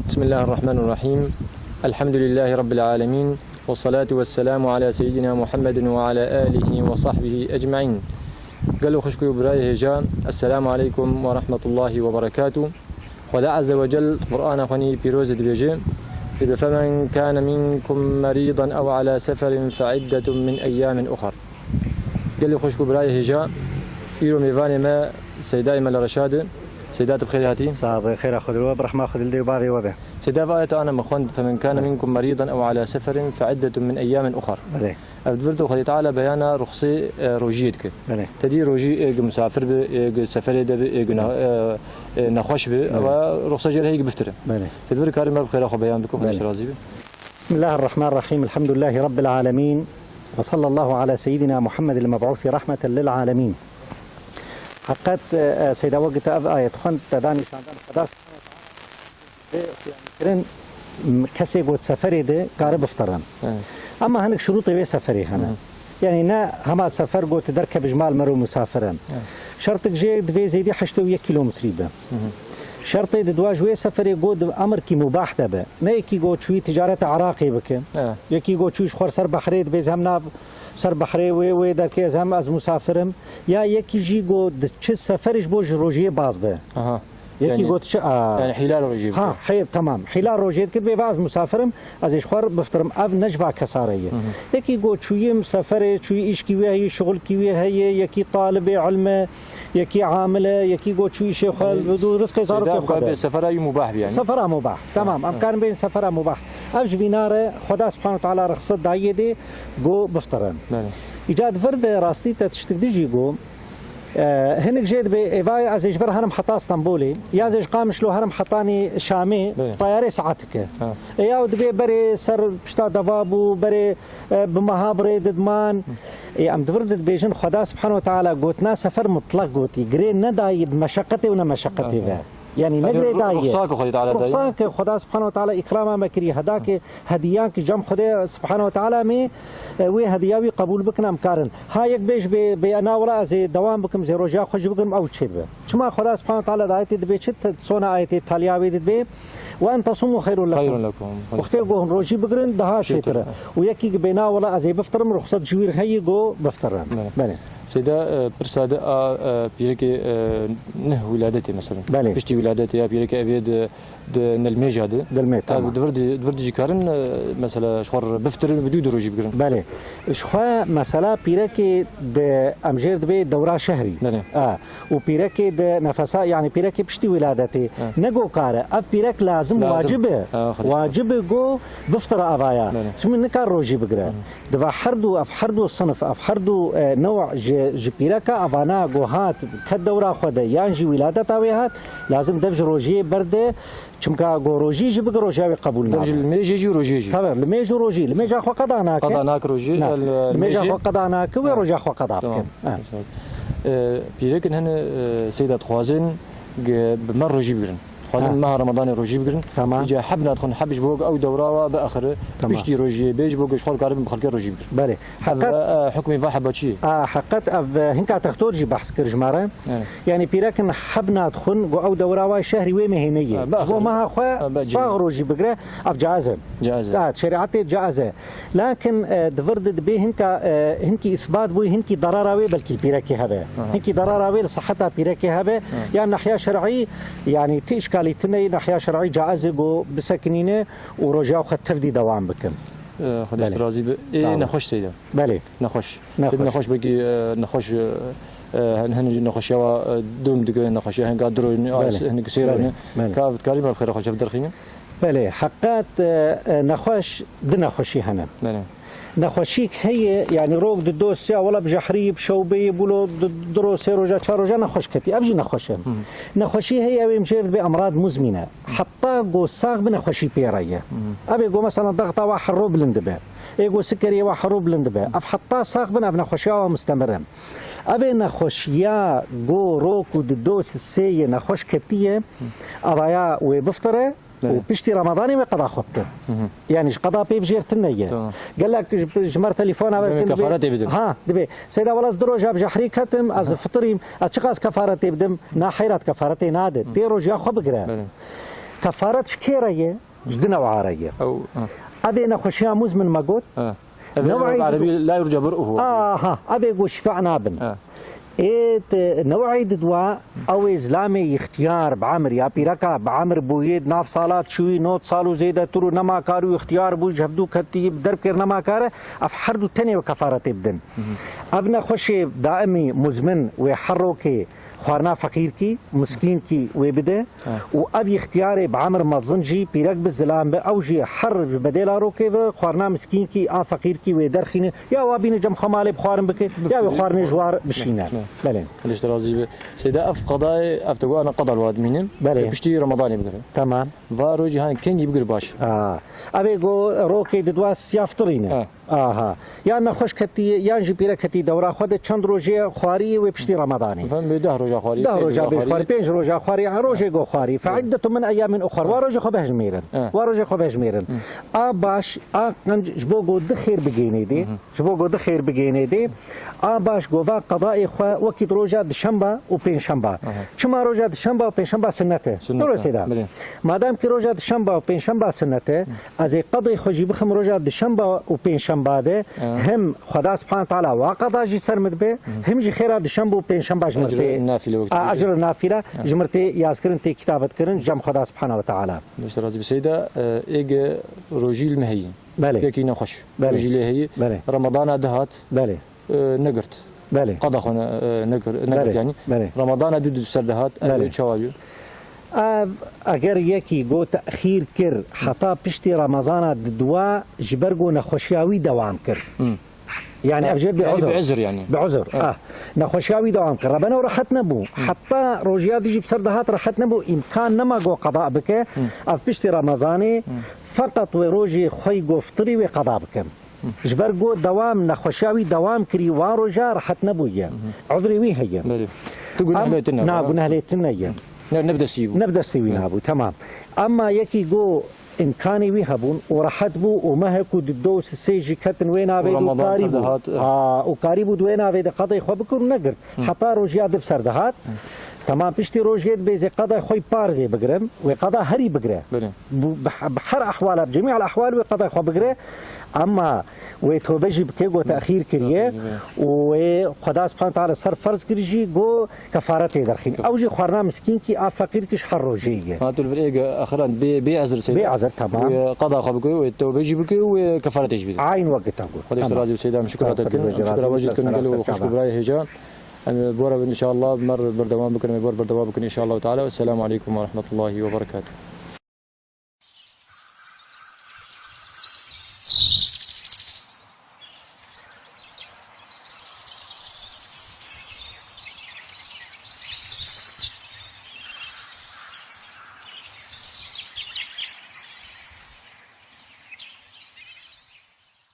بسم الله الرحمن الرحيم. الحمد لله رب العالمين، والصلاة والسلام على سيدنا محمد وعلى آله وصحبه أجمعين. قالوا خشكوا براي هجا. السلام عليكم ورحمة الله وبركاته. خدا عز وجل قرآن خني بيروز دبيجي فمن كان منكم مريضا أو على سفر فعدة من أيام أخر. قالوا خشكوا براي هجا إيرو ميفاني ما سيداي مال رشاد. سيدات بخير هاتي. صاحب بخير، أخذ الوب رحمة، أخذ الدي وباري وبه. سيدات آية أنا مخوند فمن كان منكم مريضا أو على سفر فعدة من أيام أخر. بله. أبدفرتو خدي تعالى بيانا رخصي روجيتك. بله. تدي روجي مسافر سفر ده نخوش به ورخصة جل هيك بفتره. بله. تدبر كارم بخير أخو بيان بكم خير رازي. بسم الله الرحمن الرحيم، الحمد لله رب العالمين، وصلى الله على سيدنا محمد المبعوث رحمة للعالمين. حقت سيدا وقت آية خند تداني شاندان خداس يعني كسي قد سفري ده قارب افتران. أما هنك شروطي بي سفري هنا يعني نا هما سفر قد تدركب جمال مرو مسافران. شرطك جي دوي زيدي 8 كيلومتر به. شرطي دوا جوي سفري قد أمر كي مباح ده نا يكي قد شوي تجارة عراقي بك يكي قد شوي خور سر بحريد بيز هم ناف سر بحری و در که هم از مسافرم یا یکی جی گود چه سفرش بوج روزی بازده. یکی گود چه يعني حلال روزی. ها حیل تمام حلال روزی کد به باز مسافرم از اشخار بفترم اف نجوا کساریه. یکی گود چوی مسافر چوی ایش کیوی هی شغل کیوی هی یکی طالب علم یکی عامل یکی گود چوی شیخ بدو رزق زارو که سفر مباح يعني. سفر مباح تمام امکان بین سفر مباح. افج بیناره خدا سبحانه وتعالى رخصت دایه دی گو بفترم. ایجاد فرد راستی تشتگدیجی گو هنك جيد بإيفاي از إجبر هرم حطا اسطنبولي يا زج قامش لو هرم حطاني شامي طياري ساعتك يا ودبي بري سر بشتا دفابو بري بمهابري ددمان ام دفرد بيجن خدا سبحانه وتعالى قوتنا سفر مطلق قوتي جرين نداي بمشقتي ونا مشقتي يعني نقدر داية رخصاك خدا سبحانه وتعالى إكرام مكري هداك هديانك جم خدا سبحانه وتعالى مي وي هدياوي قبول بكنا مكارن هايك بيش بأنا ولا زي دوام بكم زي رجاء خش بكم أو تشيب شما خدا سبحانه وتعالى دايتي دبي شت صونا آيتي تالياوي دبي وأن تصوموا خير لكم وختيجو روجي بقرن ده شيء وياكي بينا ولا زي بفترم رخصة جوير هي جو بفترم بله سيدا برسادة بيركي نه ولادتي مثلا بشتي ولادتي يا بيركي أبيد نلميجا ده دلميت دفرد جيكارن مثلا شخور بفتر بدو روجي بقرن بله شخوا مثلا بيركي ده أمجير دبي دورة شهري وبيركي ده نفسا يعني بيركي بشتي ولادتي نجو كاره أف بيرك لازم واجبه واجبه جو بفتر أفايا شو من نكار روجي بقرن دفع حردو أف حردو صنف أف حردو نوع جبيركا أفانا جوهات كدورة خده يانجي ولادة تاويهات لازم دفج روجي برده چمكا روجي جب روجي قبول دفج الميجي روجي تمام الميجي روجي الميجي خو قداناك قداناك روجي الميجي خو قداناك وروجي خو قداناك بيركن هنا سيدات خوازن بمر روجي بيرن خوازن ما رمضان روجي بيرن يجي حبنا تكون حبش بوق او دوره باخر بيشتي روجي بيج بوق شغل قارب بخلق روجي بيرن بله حقت حكمي فاحبه شيء حقت هنكا تختورجي بحث كرجماره يعني بيركن حبنا تكون او دوره شهري ومهنيه هو ما خو صاغ روجي بقره اف جائزه شريعتي جائزه لكن دفرد به هنكي اثبات بو هنكي ضرراوي بلكي بيركي هبه هنكي ضرراوي لصحتها بيركي هبه يعني ناحيه شرعي يعني تشكالي تني ناحيه شرعي جائزه جو بسكنينه ورجاو خد تفدي دوام بكم خدا رازي ايه نخش سيدا بله نخش بقي نخش هن نخش يا دوم دغ نخش هن قادروا هن كسير كافت كاري بالخير خوش بدرخينه بله حقات نخش دنخشي هنا بله نخوشيك هي يعني روق الدوسيا ولا بجحريب شوبي بولو دروسي رجا شارجا نخوش كتي ابجي نخوشم نخوشي هي بمشير بامراض مزمنه حتى جو صاغ بنخوشي بيرايه ابي جو مثلا ضغط وحرو بلندبه ايجو سكري وحرو بلندبه اف حتى صاغ بنخوشيا مستمره ابي نخوشيا جو روق الدوس السي نخوش كتيه ابايا وبفطره وبشتي رمضاني ما قضى خبته يعني قضى بيفجير تنية قال لك جمر تليفون كفارتي بدم ها دبي سيدا ولا صدرو جاب جحري كتم از فطريم اتشقاس كفارتي بدم نا حيرات كفارتي نادت تيرو جا خبقرا كفارتش كيريه جدنا وعاريه او ابي نخشيها مزمن مقوت نوعي العربي لا يرجى برؤه ابي قو شفاء نابن نوعي دواء او اسلامي اختيار بعمر يا بيركا بعمر بويد ناف صالات شوي نوت صالو زيدا ترو نما كارو اختيار بو جفدو كتيب درب كير نما كاره افحردو تاني وكفاره تبدن ابنا خوشي دائمي مزمن ويحركي خوارنا فقير کی مسكين کی وبده وابي اختياري بعمر مزنجي بيرك بالزلام باوجي حر بديلا روكي خوارنا مسكين کی فقير کی ودرخينه يا وابين جم خمالي بخوارن بك يا خوارن جوار بشينا بلين ليش رازي سيدا اف قضاء افتقوا انا قضى الواد منين بشتي رمضان يبقى تمام فاروجي هان كان يبقى باش ابي جو روكي دواس يافطرينه يعني خوش كتي يعني بيرك كتي دورا خد چند روزه خواري وبشتي رمضاني فهم ده روزه خواري ده روزه بخواري بينج روزه خواري روزه جو خواري فعده من ايام اخرى وروزه خبه جميرن وروزه خبه جميرن باش جبو جو دخير بجيني دي جبو جو دخير بجيني دي باش جوفا قضاء وقت روزه دشنبه وبين شنبه كما روزه دشنبه وبين شنبه سنته درست ده ما دام كي روزه دشنبه وبين شنبه سنته از قضاء خجي بخم روزه دشنبه وبين شنبه هم خدا سبحانه وتعالى وقضى جي سرمد به هم جي خيرات شنبه وبين شنبه جمرتي اجر النافله جمرتي يذكرن تي كتابت كرن جم خدا سبحانه وتعالى باش راضي بسيده ايج روجي المهي بله كي نخش روجي اللي هي رمضان دهات بله نقرت بله قضى خنا نقرت يعني رمضان دود سردهات شواجو اگر یکی گو تأخیر کر حتا پشتی رمضان دوا جبرگو نخوشیاوی دوام کر يعني افجد بعذر يعني بعذر نخوشیاوی دوام کر ربنا راحت نبو حتى روجيات يجي بسردهات راحت نبو امکان نما گو قضاء بك اف پشتی رمضان فقط وروجي خوي گو فطري و قضاء بكم جبرگو دوام نخوشیاوی دوام کری و روجا راحت نبو عذري وي هي تقول اهليتنا نقول اهليتنا نبدا سيوي نابو تمام اما يكي جو امكاني وي هبون ورحت بو ومهكو دوس سيجي كتن وين ابيد وقاريبو وقاريبو دوين ابيد قضي خو بكر نقر حتى روجيا دب سردهات تمام بيشتي روجيت بيزي قضاء خوي بارزي بقرم وقضاء هري بقره بحر احوال بجميع الاحوال وقضاء خو بقره اما وتوبجي بكيغو تاخير كريه وخدا سبحانه وتعالى صار فرض كريجي جو كفارته درخين او جي خورنا مسكين كي فقير كيش حروجيه ما تقول فريق اخرا بيعذر سيدي بيعذر تمام قضاء خو بكو وتوبجي بكو وكفارته جبي عين وقت تقول خديش راضي سيدي شكرا شكرا وجهك نقول خوش براي هجان بورا ان شاء الله مر بردوام بكن بردوام بكن ان شاء الله تعالى والسلام عليكم ورحمه الله وبركاته.